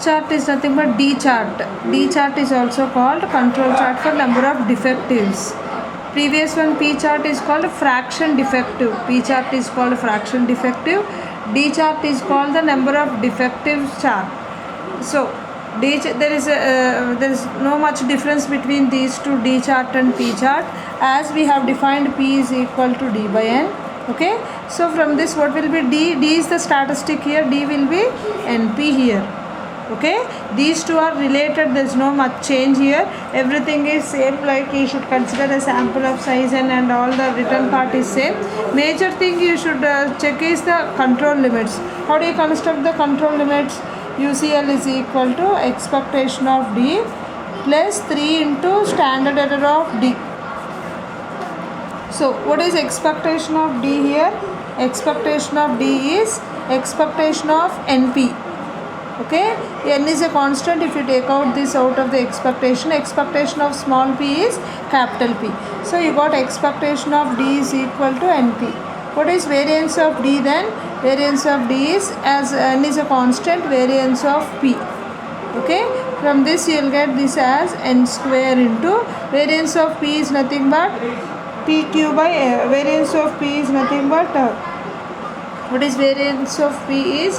Chart is nothing but D chart. D chart is also called control chart for number of defectives. Previous one P chart is called fraction defective. P chart is called fraction defective. D chart is called the number of defectives chart. So there is no much difference between these two, D chart and P chart, as we have defined P is equal to D by N. Okay, so from this what will be D? D is the statistic here, D will be NP here. Okay, these two are related, there is no much change here, everything is same, like you should consider a sample of size and all the written part is same. Major thing you should check is the control limits. How do you construct the control limits? UCL is equal to expectation of D plus 3 into standard error of D. So what is expectation of D here? Expectation of D is expectation of NP. Okay, N is a constant. If you take out this out of the expectation of small p is capital P. So you got expectation of D is equal to NP. What is variance of D then? Variance of D is, as N is a constant, variance of P. Okay, from this you will get this as N square into variance of P is nothing but PQ by variance of P is nothing but what is variance of P is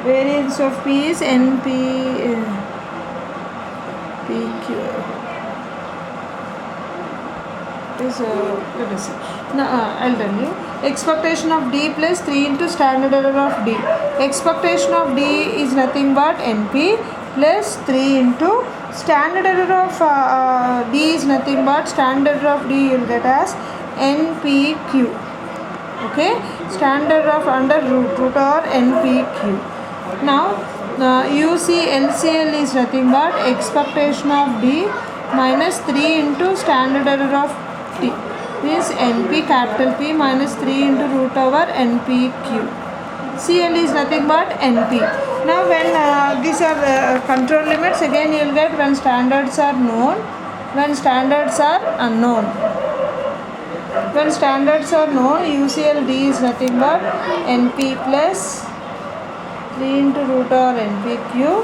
variance of P is NP PQ is let us see. Now I'll tell you. Expectation of D plus 3 into standard error of D. Expectation of D is nothing but NP plus 3 into standard error of D is nothing but standard error of D you will get as NPQ. Okay, standard of under root or NPQ. Now LCL is nothing but expectation of D minus 3 into standard error of D. This NP capital P minus 3 into root over NPQ. CL is nothing but NP. Now when these are control limits, again you will get when standards are known, when standards are unknown. When standards are known, UCL D is nothing but NP plus 3 into root over NPQ.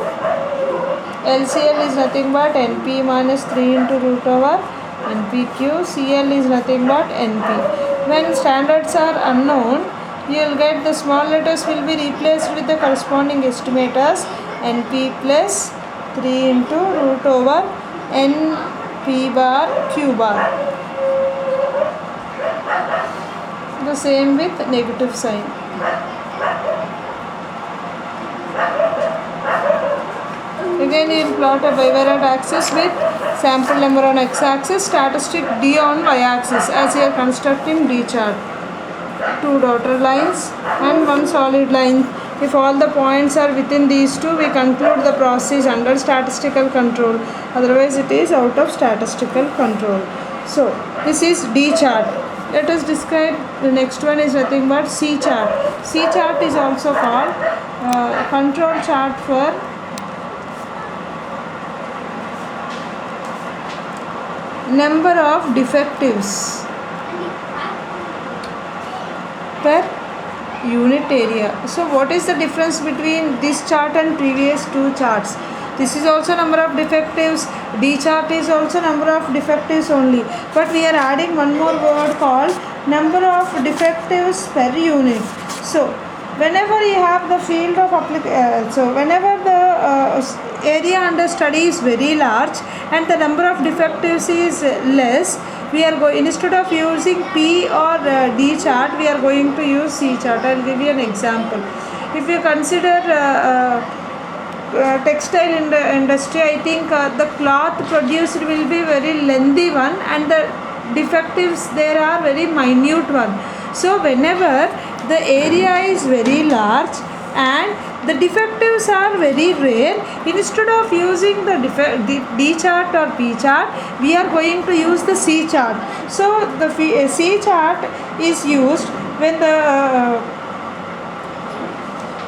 LCL is nothing but NP minus 3 into root over NPQ. CL is nothing but NP. When standards are unknown, you will get the small letters will be replaced with the corresponding estimators. NP plus 3 into root over NP bar Q bar. The same with negative sign. Again you will plot a bivariate axis with sample number on x-axis, statistic D on y-axis, as you are constructing D chart. Two dotted lines and one solid line. If all the points are within these two, we conclude the process under statistical control. Otherwise it is out of statistical control. So this is D chart. Let us describe the next one is nothing but C chart. C chart is also called control chart for number of defectives per unit area. So what is the difference between this chart and previous two charts? This is also number of defectives. D chart is also number of defectives only, but we are adding one more word called number of defectives per unit. So whenever you have the field of whenever the area under study is very large and the number of defectives is less, we are going, instead of using P or D chart, we are going to use C chart. I will give you an example. If you consider textile industry, I think the cloth produced will be very lengthy one and the defectives there are very minute one. So whenever the area is very large and the defectives are very rare, instead of using the D chart or P chart, we are going to use the C chart. So the C chart is used when the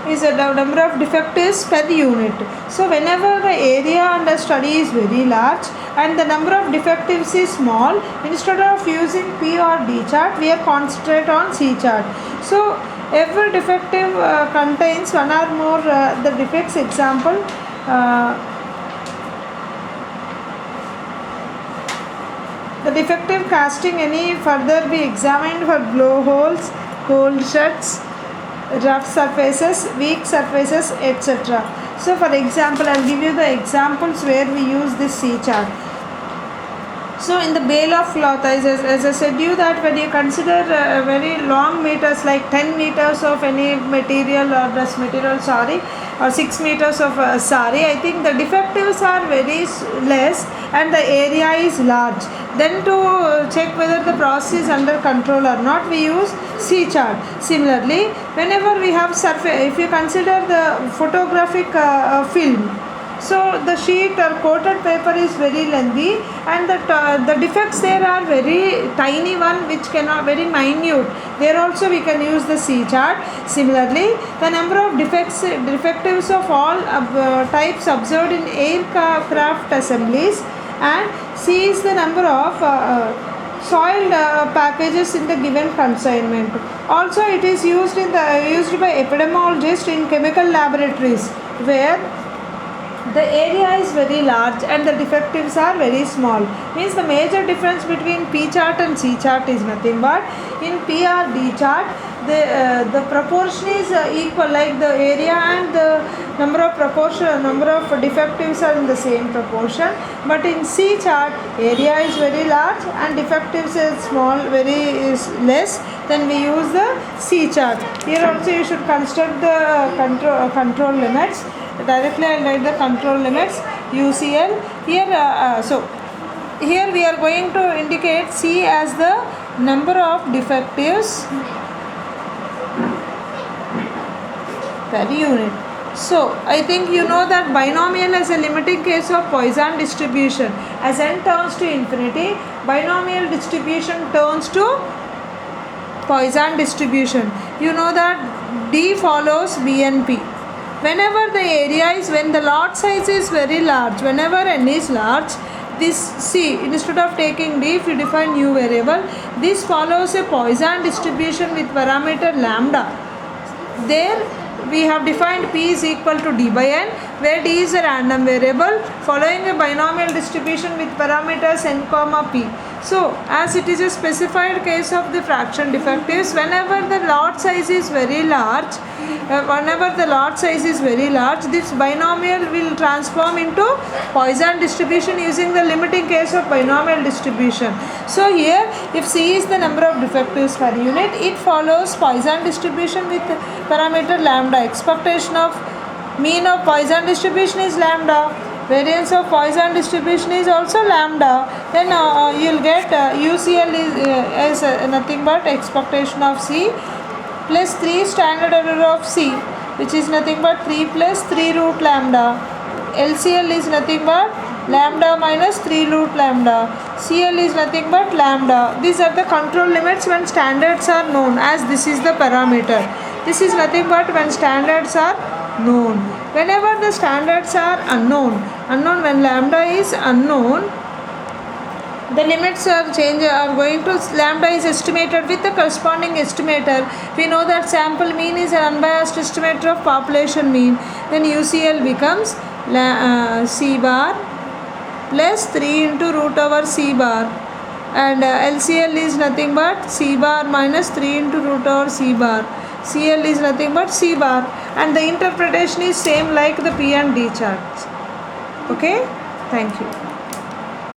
is the number of defectives per unit. So whenever the area under study is very large and the number of defectives is small, instead of using P or D chart, we are concentrate on C chart. So every defective contains one or more the defects. Example, the defective casting any further be examined for blowholes, cold shuts, rough surfaces, weak surfaces, etc. So for example, I'll give you the examples where we use this C chart. So in the bale of cloth, as I said you that when you consider very long meters like 10 meters of any material or dress material sari or 6 meters of sari, I think the defectives are very less and the area is large. Then to check whether the process is under control or not, we use C chart. Similarly, whenever we have surface, if you consider the photographic film, so the sheet or coated paper is very lengthy and the defects there are very tiny one which cannot very minute. There also we can use the C chart. Similarly, the number of defectives of all types observed in aircraft assemblies, and C is the number of soiled packages in the given consignment. Also it is used by epidemiologists in chemical laboratories where the area is very large and the defectives are very small. Means the major difference between P chart and C chart is nothing but in P or D chart the proportion is equal, like the area and the number of defectives are in the same proportion. But in C chart, area is very large and defectives is small, is less. Then we use the C chart. Here also you should construct the control limits. Directly I will write the control limits UCL. Here we are going to indicate C as the number of defectives per unit. So I think you know that binomial is a limiting case of Poisson distribution. As n turns to infinity, binomial distribution turns to Poisson distribution. You know that D follows BNP. Whenever the area is, when the lot size is very large, whenever n is large, this C, instead of taking D, if you define new variable, this follows a Poisson distribution with parameter lambda. There we have defined P is equal to D by N, where D is a random variable following a binomial distribution with parameters n comma P. So as it is a specified case of the fraction defectives, whenever the lot size is very large, this binomial will transform into Poisson distribution using the limiting case of binomial distribution. So here, if C is the number of defectives per unit, it follows Poisson distribution with parameter lambda. Expectation of mean of Poisson distribution is lambda. Variance of Poisson distribution is also lambda. Then you will get UCL is nothing but expectation of C plus 3 standard error of C, which is nothing but 3 plus 3 root lambda. LCL is nothing but lambda minus 3 root lambda. CL is nothing but lambda. These are the control limits when standards are known, as this is the parameter. This is nothing but when standards are known. Whenever the standards are unknown, when lambda is unknown, the limits are going to lambda is estimated with the corresponding estimator. We know that sample mean is an unbiased estimator of population mean. Then UCL becomes C bar plus 3 into root over C bar, and LCL is nothing but C bar minus 3 into root over C bar. CL is nothing but C bar, and the interpretation is same like the P and D charts. Okay, thank you.